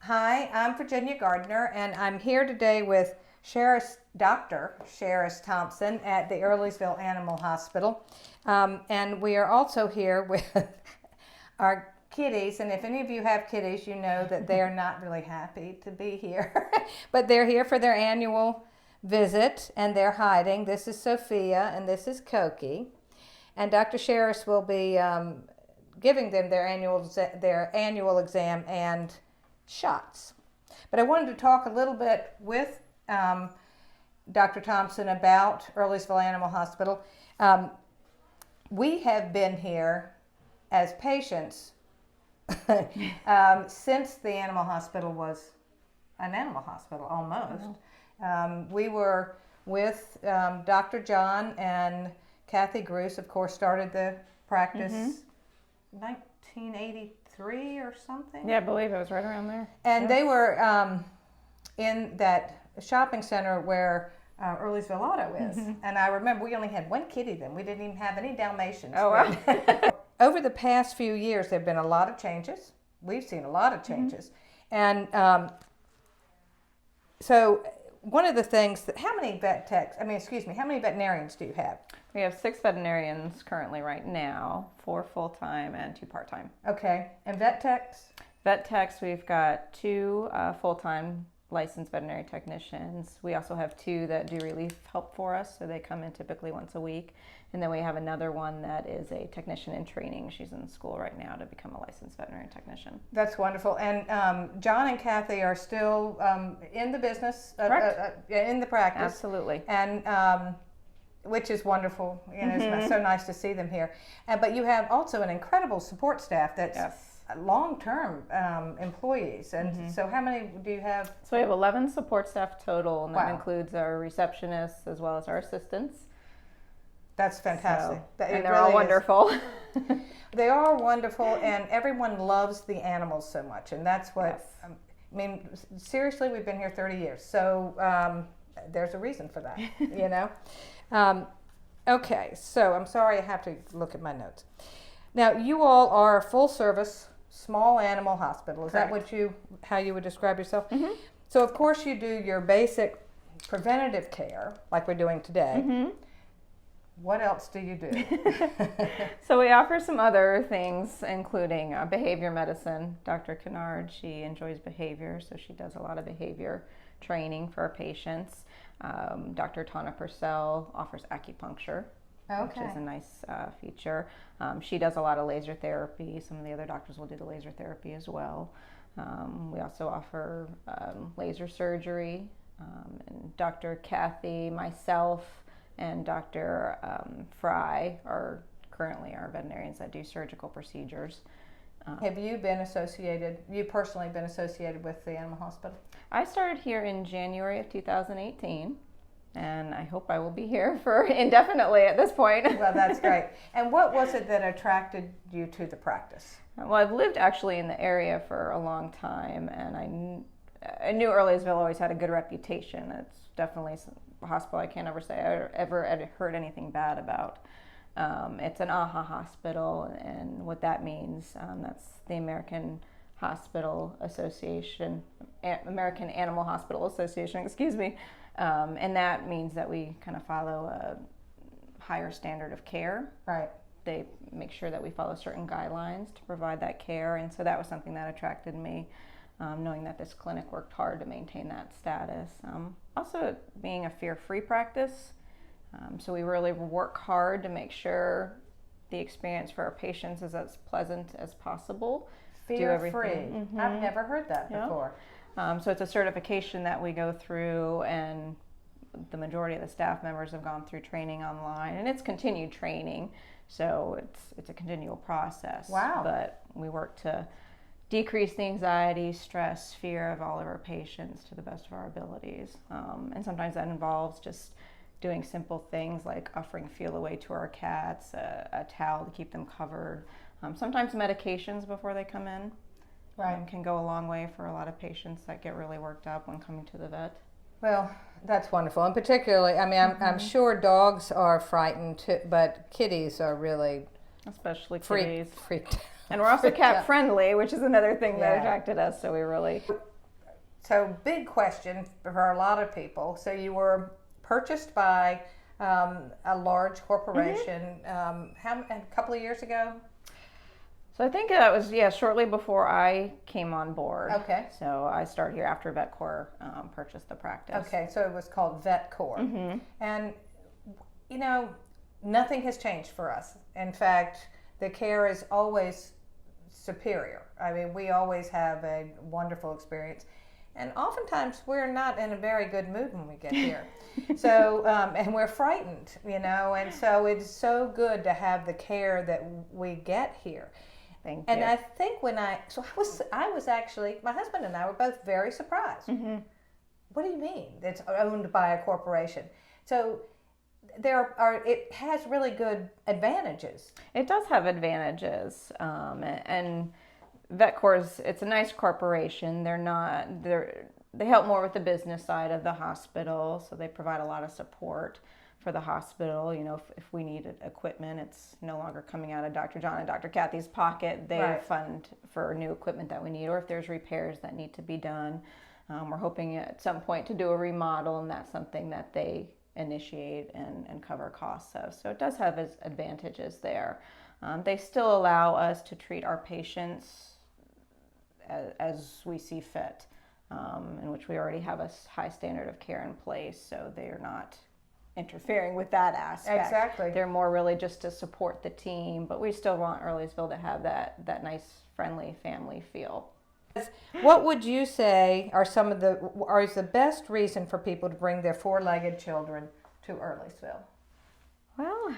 Hi, I'm Virginia Gardner, and I'm here today with Dr. Charis Thompson at the Earlysville Animal Hospital. And we are also here with our kitties, and if any of you have kitties, you know that they are not really happy to be here. But they're here for their annual visit, and they're hiding. This is Sophia, and this is Koki. And Dr. Charis will be giving them their annual exam and shots. But I wanted to talk a little bit with Dr. Thompson about Earlysville Animal Hospital. We have been here as patients since the animal hospital was an animal hospital, almost. We were with Dr. John and Kathy Gruce, of course, started the practice 1983 or something. Yeah, I believe it was right around there. And they were in that shopping center where Earlysville Auto is. And I remember we only had one kitty then. We didn't even have any Dalmatians. Oh, wow. Over the past few years, there have been a lot of changes. We've seen a lot of changes. And so one of the things that, how many veterinarians do you have? We have 6 veterinarians currently right now, 4 full-time and 2 part-time. Okay, and vet techs? Vet techs, we've got 2 full-time licensed veterinary technicians. We also have 2 that do relief help for us, so they come in typically once a week. And then we have another one that is a technician in training. She's in school right now to become a licensed veterinary technician. That's wonderful. And John and Kathy are still in the business, in the practice. Absolutely. And which is wonderful. You know, it's so nice to see them here. But you have also an incredible support staff that's long-term employees. And so how many do you have? So we have 11 support staff total, and that includes our receptionists as well as our assistants. That's fantastic. So, and they're all wonderful. They are wonderful, and everyone loves the animals so much. And that's what, I mean, seriously, we've been here 30 years. So there's a reason for that, you know? Okay, so I'm sorry I have to look at my notes. Now, you all are a full-service small animal hospital. Is that how you would describe yourself? So, of course, you do your basic preventative care, like we're doing today. What else do you do? So we offer some other things, including behavior medicine. Dr. Kennard, she enjoys behavior, so she does a lot of behavior training for our patients. Dr. Tana Purcell offers acupuncture, which is a nice feature. She does a lot of laser therapy. Some of the other doctors will do the laser therapy as well. We also offer laser surgery. And Dr. Kathy, myself, and Dr. Fry are currently our veterinarians that do surgical procedures. Have you personally been associated with the animal hospital? I started here in January of 2018, and I hope I will be here for indefinitely at this point. Well, that's great. And what was it that attracted you to the practice? Well, I've lived actually in the area for a long time, and I knew Earlysville always had a good reputation. It's definitely a hospital I can't ever say I ever heard anything bad about. It's an AHA hospital, and what that means, that's the American Hospital Association, American Animal Hospital Association, excuse me. And that means that we kind of follow a higher standard of care. Right. They make sure that we follow certain guidelines to provide that care, and so that was something that attracted me. Knowing that this clinic worked hard to maintain that status. Also being a fear-free practice, so we really work hard to make sure the experience for our patients is as pleasant as possible. Fear-free. I've never heard that before. So it's a certification that we go through, and the majority of the staff members have gone through training online, and it's continued training, so it's a continual process. Wow. But we work to decrease the anxiety, stress, fear of all of our patients to the best of our abilities. And sometimes that involves just doing simple things like offering feel away to our cats, a towel to keep them covered. Sometimes medications before they come in can go a long way for a lot of patients that get really worked up when coming to the vet. Well, that's wonderful. And particularly, I mean, I'm sure dogs are frightened too, but kitties are really especially kitties. Freaked. And we're also cat friendly, which is another thing that attracted us. So we really. So big question for a lot of people. So you were purchased by a large corporation a couple of years ago? So I think that was, shortly before I came on board. Okay. So I started here after VetCorp purchased the practice. Okay, so it was called VetCorp. And, you know, nothing has changed for us. In fact, the care is always superior. I mean, we always have a wonderful experience. And oftentimes we're not in a very good mood when we get here. So, and we're frightened, you know, and so it's so good to have the care that we get here. Thank you. And I think I was actually, my husband and I were both very surprised. What do you mean? It's owned by a corporation. So it has really good advantages. It does have advantages, and VetCorp it's a nice corporation. They help more with the business side of the hospital, so they provide a lot of support for the hospital. You know, if we need equipment, it's no longer coming out of Dr. John and Dr. Kathy's pocket. They fund for new equipment that we need, or if there's repairs that need to be done. We're hoping at some point to do a remodel, and that's something that they initiate and cover costs of. So it does have its advantages there. They still allow us to treat our patients as we see fit, in which we already have a high standard of care in place, so they're not interfering with that aspect. Exactly. They're more really just to support the team, but we still want Earlysville to have that nice, friendly family feel. What would you say are the best reason for people to bring their four-legged children to Earlysville? Well,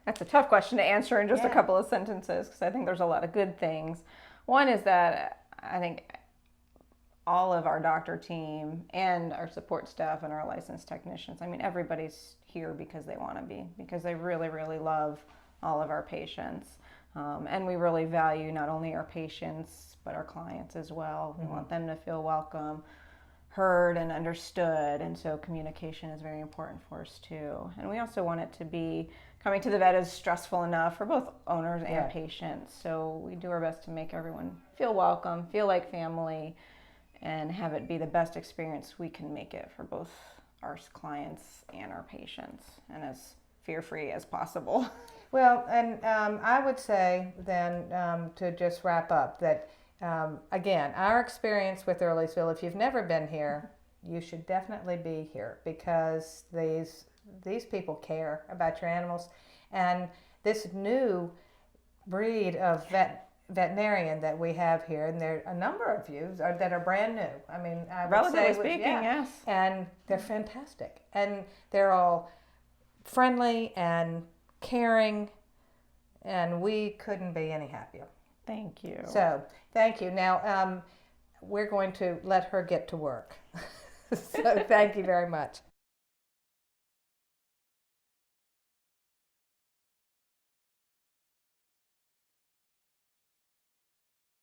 that's a tough question to answer in just a couple of sentences, because I think there's a lot of good things. One is that I think all of our doctor team and our support staff and our licensed technicians, I mean, everybody's here because they want to be, because they really, really love all of our patients. And we really value not only our patients, but our clients as well. We want them to feel welcome, heard, and understood. And so communication is very important for us too. And we also want it to be, coming to the vet is stressful enough for both owners and patients. So we do our best to make everyone feel welcome, feel like family, and have it be the best experience we can make it for both our clients and our patients, and as fear-free as possible. Well, and I would say then, to just wrap up, that again, our experience with Earlysville, if you've never been here, you should definitely be here, because these people care about your animals. And this new breed of veterinarian that we have here, and there are a number of you that are brand new. I mean, I would Relatively say, speaking, yes. And they're fantastic. And they're all friendly and caring, and we couldn't be any happier. Thank you. So, thank you. Now, we're going to let her get to work. So, thank you very much.